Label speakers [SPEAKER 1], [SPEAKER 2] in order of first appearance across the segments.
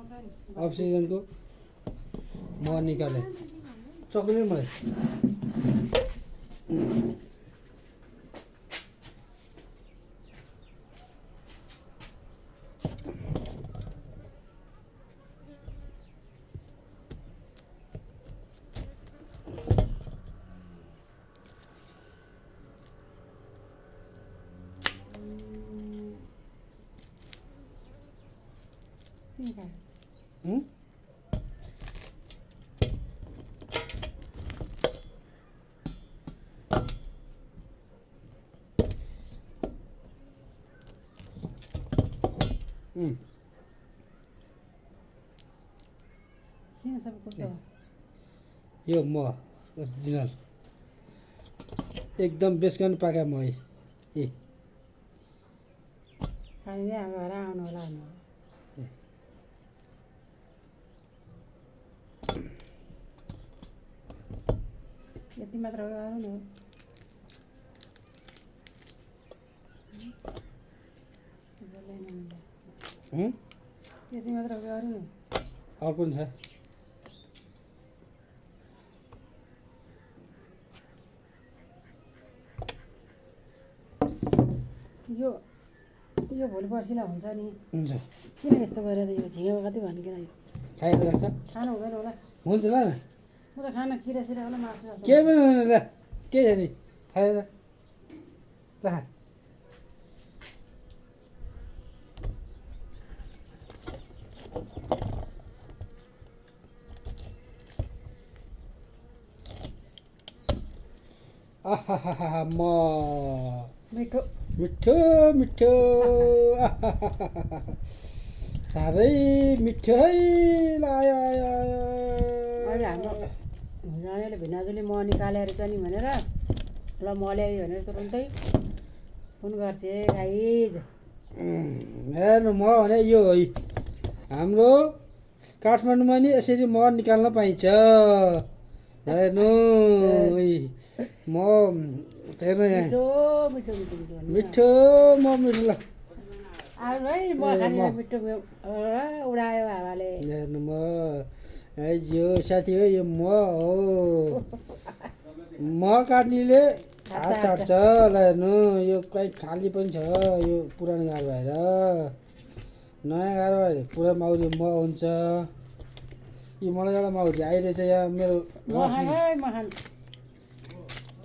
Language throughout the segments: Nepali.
[SPEAKER 1] अक्सिजनको म निकालेँ चक्लेट मलाई यो म ओरिजिनल एकदम बेसकन पाका म ए
[SPEAKER 2] खाने हाम्रो घर आउनु होला यति मात्र गर्नु न यति मात्र गर्नु
[SPEAKER 1] अर्को छ
[SPEAKER 2] यो यो भोलि पर्सिलाई हुन्छ नि
[SPEAKER 1] हुन्छ
[SPEAKER 2] किन यस्तो गरेर यो झिँगा कति भन्किन
[SPEAKER 1] खाएर लाग्छ
[SPEAKER 2] खानु हुँदैन होला
[SPEAKER 1] हुन्छ ल
[SPEAKER 2] म त खाना किरा सिरा होला मासु
[SPEAKER 1] केही पनि हुँदैन ल के छ नि खाएर ल आहा म
[SPEAKER 2] मिठो
[SPEAKER 1] मिठो मिठो साह्रै मिठो है
[SPEAKER 2] अहिले हाम्रो नानीले भिनाजुले म निकालेर चाहिँ नि भनेर ल म ल्यायो भनेर तुरुन्तै फोन गर्छ गाइज
[SPEAKER 1] हेर्नु म भने यो हो हाम्रो काठमाडौँमा नि यसरी मह निकाल्न पाइन्छ हेर्नु म हेर्नु यहाँ
[SPEAKER 2] मिठो मिठो मिठो
[SPEAKER 1] मिठो म मिठो ल
[SPEAKER 2] आउनु है म खाने मिठो उडायो हावाले
[SPEAKER 1] हेर्नु म यो साथी हो यो म हो म काट्नेले हात चाट्छ ल हेर्नु यो कहीँ खाली पनि छ यो पुरानो गाह्रो भएर नयाँ गाह्रो भएर पुरा माउरी म हुन्छ यो मलाई एउटा माउरी आइरहेछ यहाँ मेरो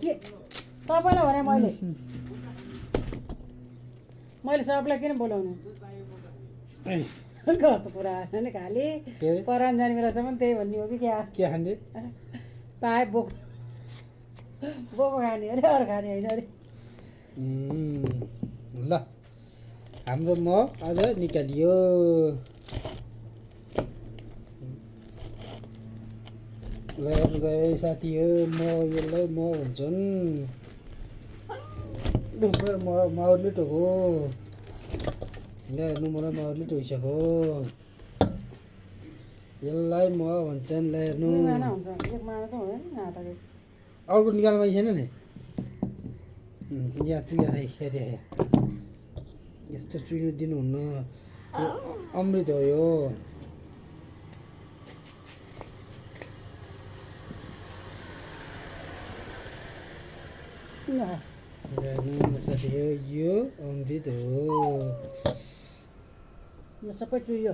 [SPEAKER 2] के तपाईँलाई भने मैले सबलाई किन बोलाउनु गत पुरा नि खालि परान जाने बेलासम्म त्यही भन्ने हो कि क्या
[SPEAKER 1] के खाने
[SPEAKER 2] पाए बोको बोको खाने अरे अरू खाने होइन अरे
[SPEAKER 1] ल हाम्रो म आज निकालियो ल गए साथी हो म यसलाई म भन्छन् माउरले टोको हेर्नु मलाई माउरले टोकिसक्यो यसलाई म भन्छन् ल हेर्नु अर्को निकाल्नु पाइन्छ छैन नि यहाँ चुया हेरे यस्तो चुइनु दिनुहुन्न यो अमृत हो यो साथी यो अमृत हो
[SPEAKER 2] सबै चुयो